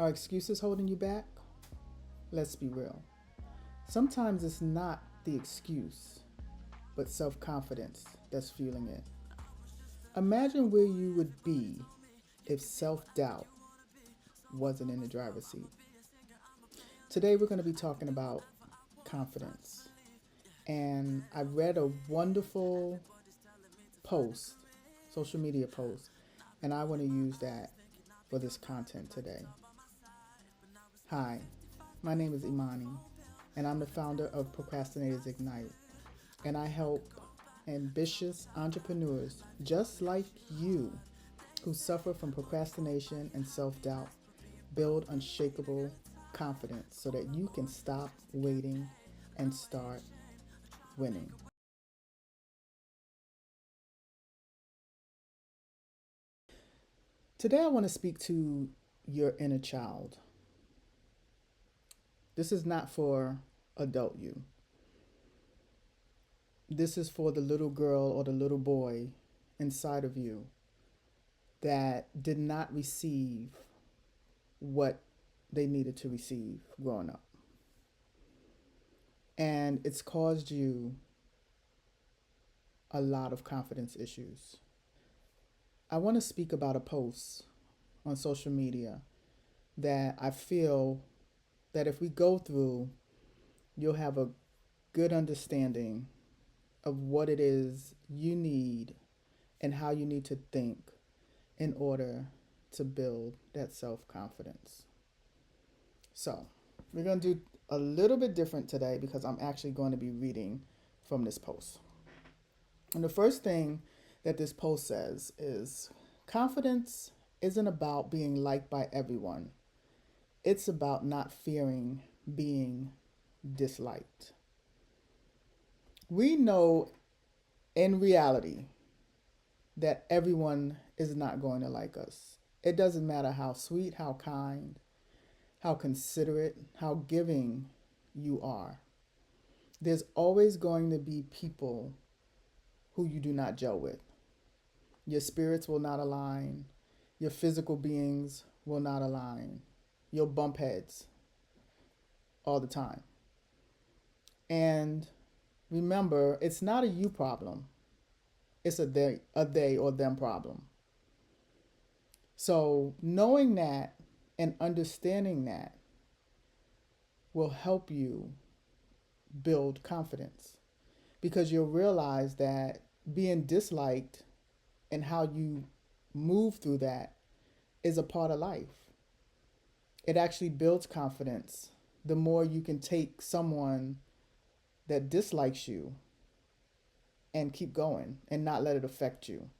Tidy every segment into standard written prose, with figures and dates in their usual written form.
Are excuses holding you back? Let's be real. Sometimes it's not the excuse, but self confidence that's fueling it. Imagine where you would be if self doubt wasn't in the driver's seat. Today, we're going to be talking about confidence. And I read a wonderful post, social media post, and I want to use that for this content today. Hi, my name is Imani, and I'm the founder of Procrastinators Ignite, and I help ambitious entrepreneurs just like you who suffer from procrastination and self-doubt build unshakable confidence so that you can stop waiting and start winning. Today I want to speak to your inner child. This is not for adult you. This is for the little girl or the little boy inside of you that did not receive what they needed to receive growing up. And it's caused you a lot of confidence issues. I want to speak about a post on social media that I feel that if we go through, you'll have a good understanding of what it is you need and how you need to think in order to build that self-confidence. So, we're going to do a little bit different today because I'm actually going to be reading from this post. And the first thing that this post says is confidence isn't about being liked by everyone. It's about not fearing being disliked. We know in reality that everyone is not going to like us. It doesn't matter how sweet, how kind, how considerate, how giving you are. There's always going to be people who you do not gel with. Your spirits will not align. Your physical beings will not align. You'll bump heads all the time. And remember, it's not a you problem. It's a they or them problem. So knowing that and understanding that will help you build confidence because you'll realize that being disliked and how you move through that is a part of life. It actually builds confidence the more you can take someone that dislikes you and keep going and not let it affect you.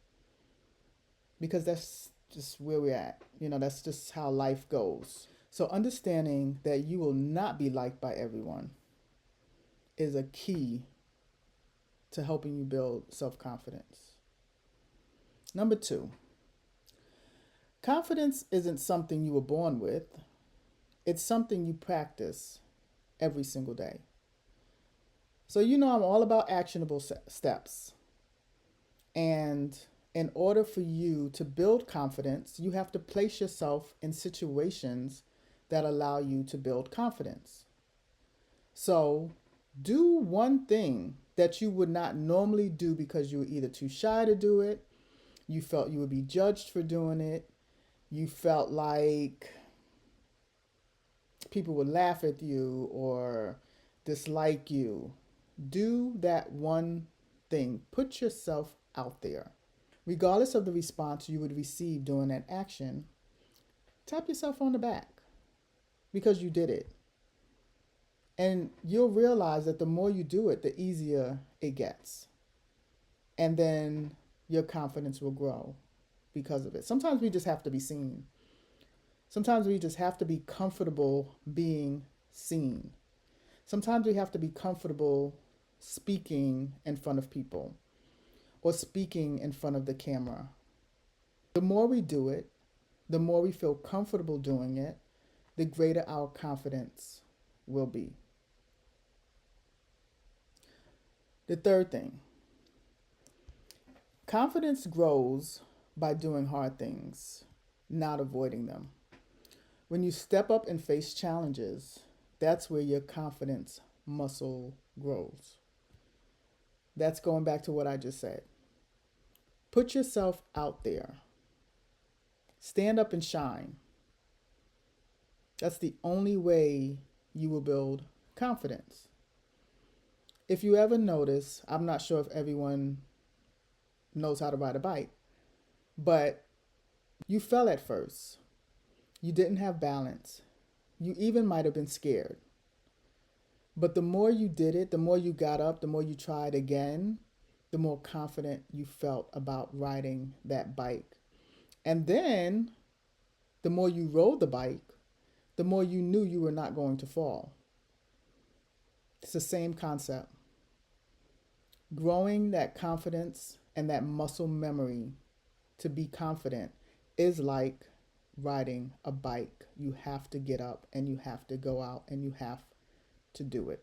Because that's just where we're at. That's just how life goes. So understanding that you will not be liked by everyone is a key to helping you build self-confidence. Number 2, confidence isn't something you were born with. It's something you practice every single day. So I'm all about actionable steps. And in order for you to build confidence, you have to place yourself in situations that allow you to build confidence. So do one thing that you would not normally do because you were either too shy to do it, you felt you would be judged for doing it, you felt like people would laugh at you or dislike you. Do that one thing. Put yourself out there. Regardless of the response you would receive during that action, tap yourself on the back because you did it. And you'll realize that the more you do it, the easier it gets. And then your confidence will grow because of it. Sometimes we just have to be seen. Sometimes we just have to be comfortable being seen. Sometimes we have to be comfortable speaking in front of people or speaking in front of the camera. The more we do it, the more we feel comfortable doing it, the greater our confidence will be. The third thing, confidence grows by doing hard things, not avoiding them. When you step up and face challenges, that's where your confidence muscle grows. That's going back to what I just said. Put yourself out there. Stand up and shine. That's the only way you will build confidence. If you ever notice, I'm not sure if everyone knows how to ride a bike, but you fell at first. You didn't have balance. You even might have been scared. But the more you did it, the more you got up, the more you tried again, the more confident you felt about riding that bike. And then the more you rode the bike, the more you knew you were not going to fall. It's the same concept. Growing that confidence and that muscle memory to be confident is like riding a bike. You have to get up and you have to go out and you have to do it.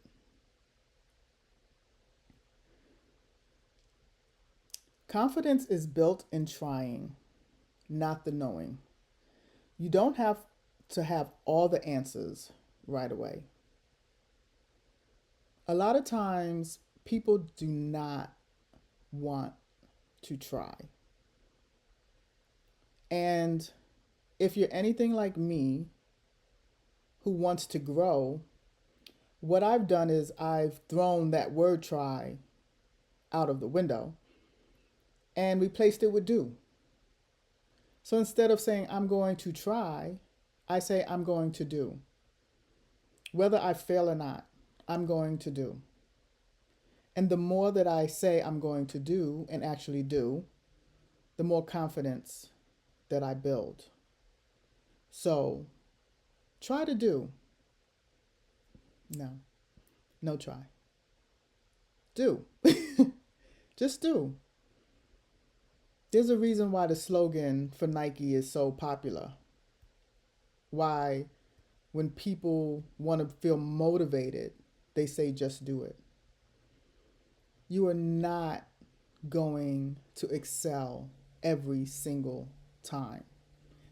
Confidence is built in trying, not the knowing. You don't have to have all the answers right away. A lot of times, people do not want to try. And if you're anything like me, who wants to grow, what I've done is I've thrown that word try out of the window and replaced it with do. So instead of saying I'm going to try, I say I'm going to do. Whether I fail or not, I'm going to do. And the more that I say I'm going to do and actually do, the more confidence that I build. So try to do. No try. Do. Just do. There's a reason why the slogan for Nike is so popular. Why, when people want to feel motivated, they say just do it. You are not going to excel every single time.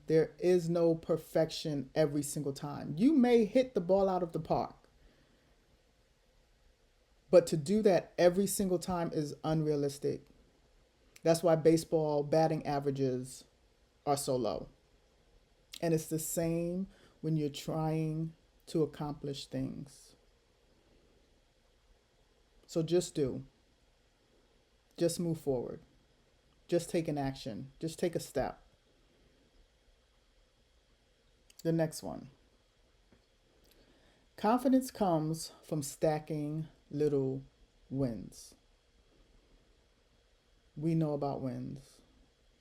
There is no perfection every single time. You may hit the ball out of the park, but to do that every single time is unrealistic. That's why baseball batting averages are so low. And it's the same when you're trying to accomplish things. So just do. Just move forward. Just take an action. Just take a step. The next one. Confidence comes from stacking little wins. We know about wins.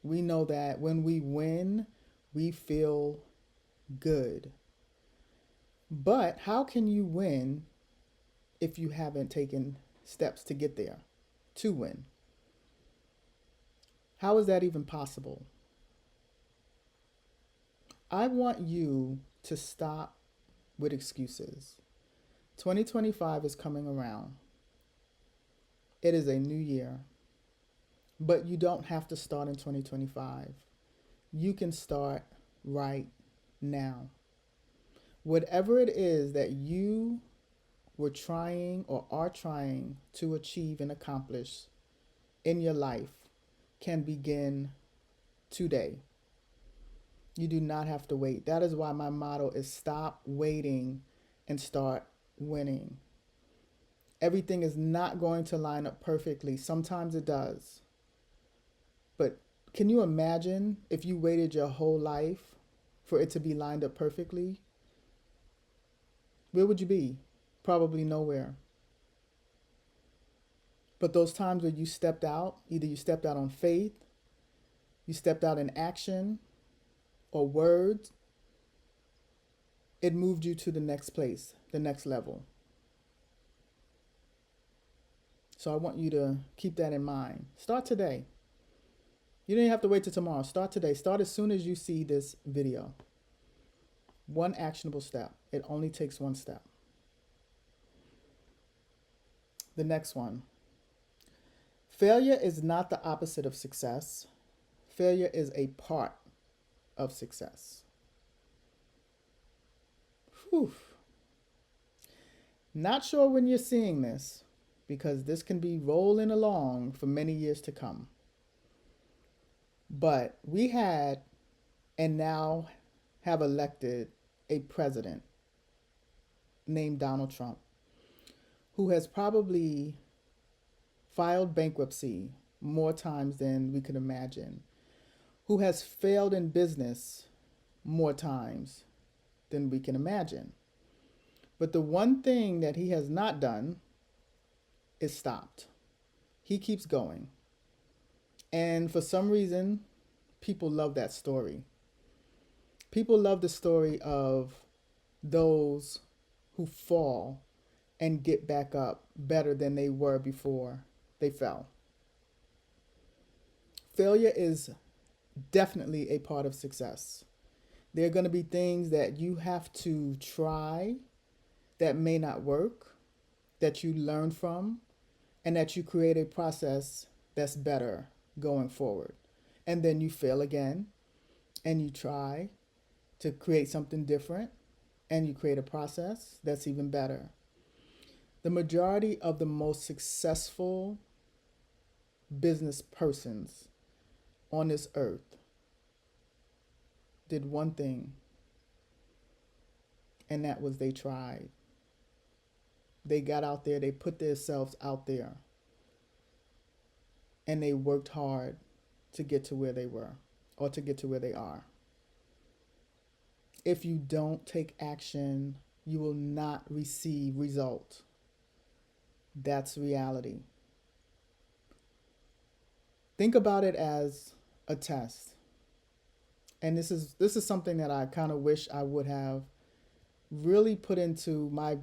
We know that when we win, we feel good. But how can you win if you haven't taken steps to get there, to win? How is that even possible? I want you to stop with excuses. 2025 is coming around. It is a new year. But you don't have to start in 2025. You can start right now. Whatever it is that you were trying or are trying to achieve and accomplish in your life can begin today. You do not have to wait. That is why my motto is stop waiting and start winning. Everything is not going to line up perfectly. Sometimes it does. But can you imagine if you waited your whole life for it to be lined up perfectly? Where would you be? Probably nowhere. But those times where you stepped out, either you stepped out on faith, you stepped out in action or words, it moved you to the next place, the next level. So I want you to keep that in mind. Start today. You don't even have to wait till tomorrow. Start today. Start as soon as you see this video. One actionable step. It only takes one step. The next one. Failure is not the opposite of success. Failure is a part of success. Whew. Not sure when you're seeing this, because this can be rolling along for many years to come. But we had and now have elected a president named Donald Trump, who has probably filed bankruptcy more times than we could imagine, who has failed in business more times than we can imagine. But the one thing that he has not done is stopped. He keeps going. And for some reason, people love that story. People love the story of those who fall and get back up better than they were before they fell. Failure is definitely a part of success. There are going to be things that you have to try that may not work, that you learn from, and that you create a process that's better going forward. And then you fail again, and you try to create something different, and you create a process that's even better. The majority of the most successful business persons on this earth did one thing, and that was they tried. They got out there, they put themselves out there, and they worked hard to get to where they were or to get to where they are. If you don't take action, you will not receive result. That's reality. Think about it as a test. And this is something that I kind of wish I would have really put into my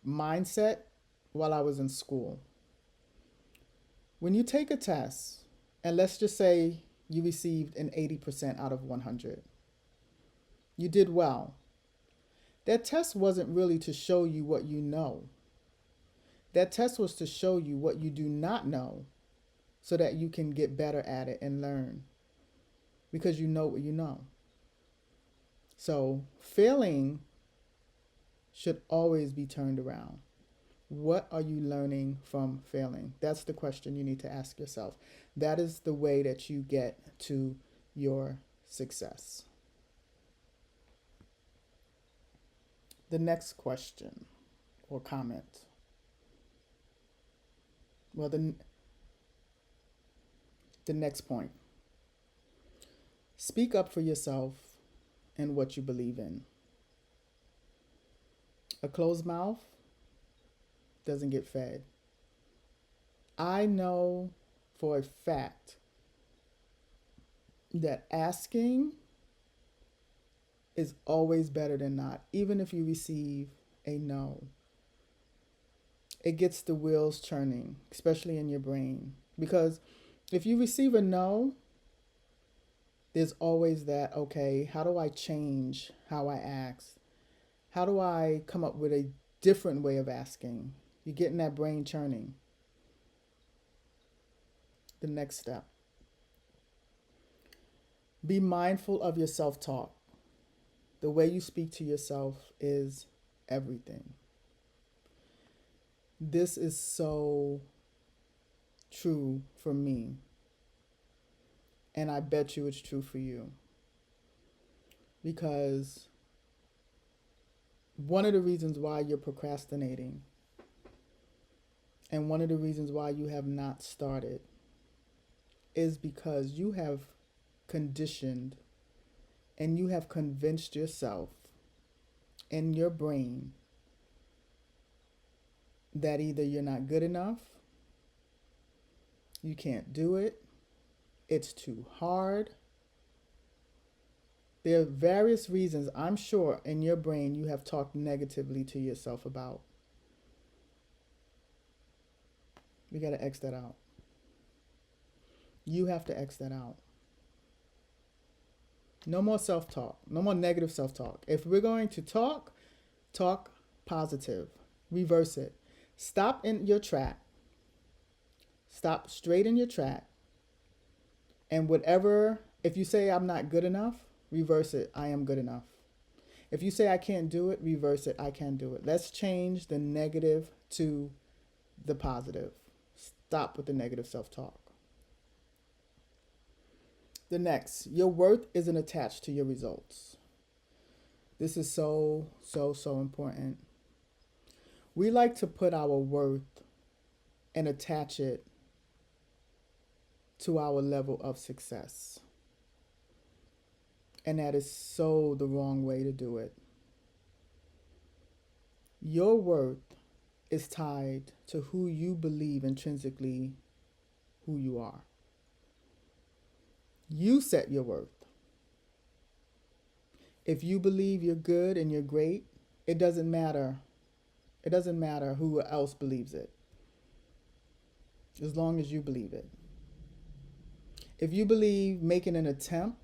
mindset while I was in school. When you take a test, and let's just say you received an 80% out of 100, you did well. That test wasn't really to show you what you know. That test was to show you what you do not know so that you can get better at it and learn, because you know what you know. So failing should always be turned around. What are you learning from failing? That's the question you need to ask yourself. That is the way that you get to your success. The next question or comment. Well, the next point. Speak up for yourself and what you believe in. A closed mouth doesn't get fed. I know for a fact that asking is always better than not, even if you receive a no. It gets the wheels churning, especially in your brain. Because if you receive a no, there's always that, okay, how do I change how I ask? How do I come up with a different way of asking? You're getting that brain churning. The next step. Be mindful of your self-talk. The way you speak to yourself is everything. This is so true for me. And I bet you it's true for you. Because one of the reasons why you're procrastinating and one of the reasons why you have not started is because you have conditioned and you have convinced yourself in your brain that either you're not good enough, you can't do it, it's too hard. There are various reasons, I'm sure, in your brain you have talked negatively to yourself about. We got to X that out. You have to X that out. No more self-talk. No more negative self-talk. If we're going to talk, talk positive. Reverse it. Stop in your track. Stop straight in your track. And whatever, if you say I'm not good enough, reverse it. I am good enough. If you say I can't do it, reverse it. I can do it. Let's change the negative to the positive. Stop with the negative self-talk. The next, your worth isn't attached to your results. This is so, so, so important. We like to put our worth and attach it to our level of success. And that is so the wrong way to do it. Your worth is tied to who you believe intrinsically who you are. You set your worth. If you believe you're good and you're great, it doesn't matter. It doesn't matter who else believes it, as long as you believe it. If you believe making an attempt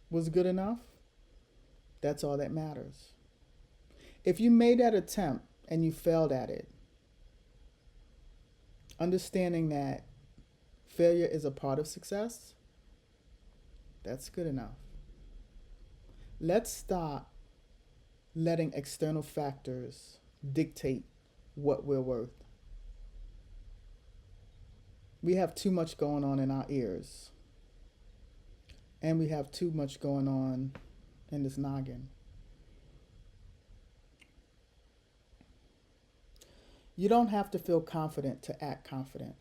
was good enough, that's all that matters. If you made that attempt and you failed at it, understanding that failure is a part of success, that's good enough. Let's stop letting external factors dictate what we're worth. We have too much going on in our ears. And we have too much going on in this noggin. You don't have to feel confident to act confident.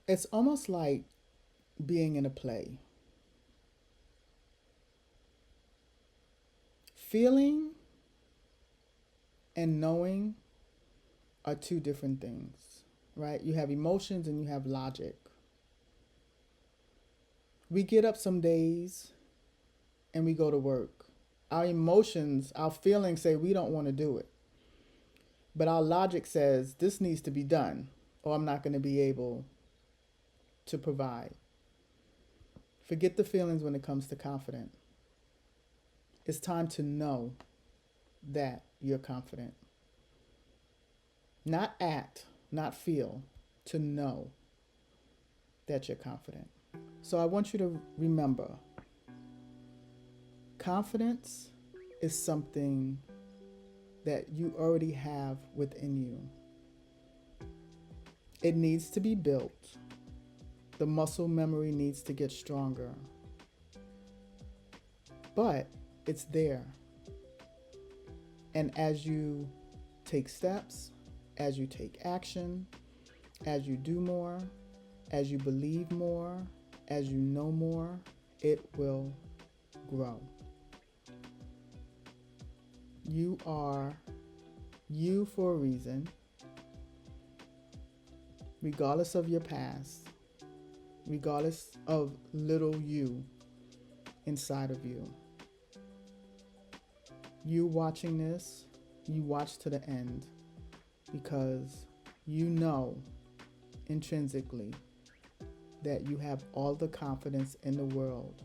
It's almost like being in a play. Feeling and knowing are two different things, right? You have emotions and you have logic. We get up some days and we go to work. Our emotions, our feelings say we don't want to do it. But our logic says this needs to be done or I'm not going to be able to provide. Forget the feelings when it comes to confident. It's time to know that you're confident. Not act, not feel, to know that you're confident. So I want you to remember, confidence is something that you already have within you. It needs to be built. The muscle memory needs to get stronger. But it's there. And as you take steps, as you take action, as you do more, as you believe more, as you know more, it will grow. You are you for a reason, regardless of your past, regardless of little you inside of you. You watching this, you watch to the end because you know intrinsically that you have all the confidence in the world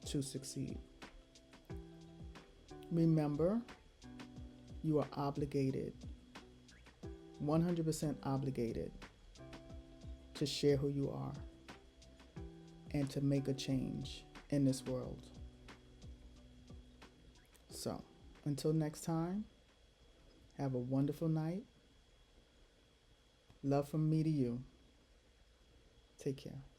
to succeed. Remember, you are obligated, 100% obligated to share who you are and to make a change in this world. So, until next time, have a wonderful night. Love from me to you. Take care.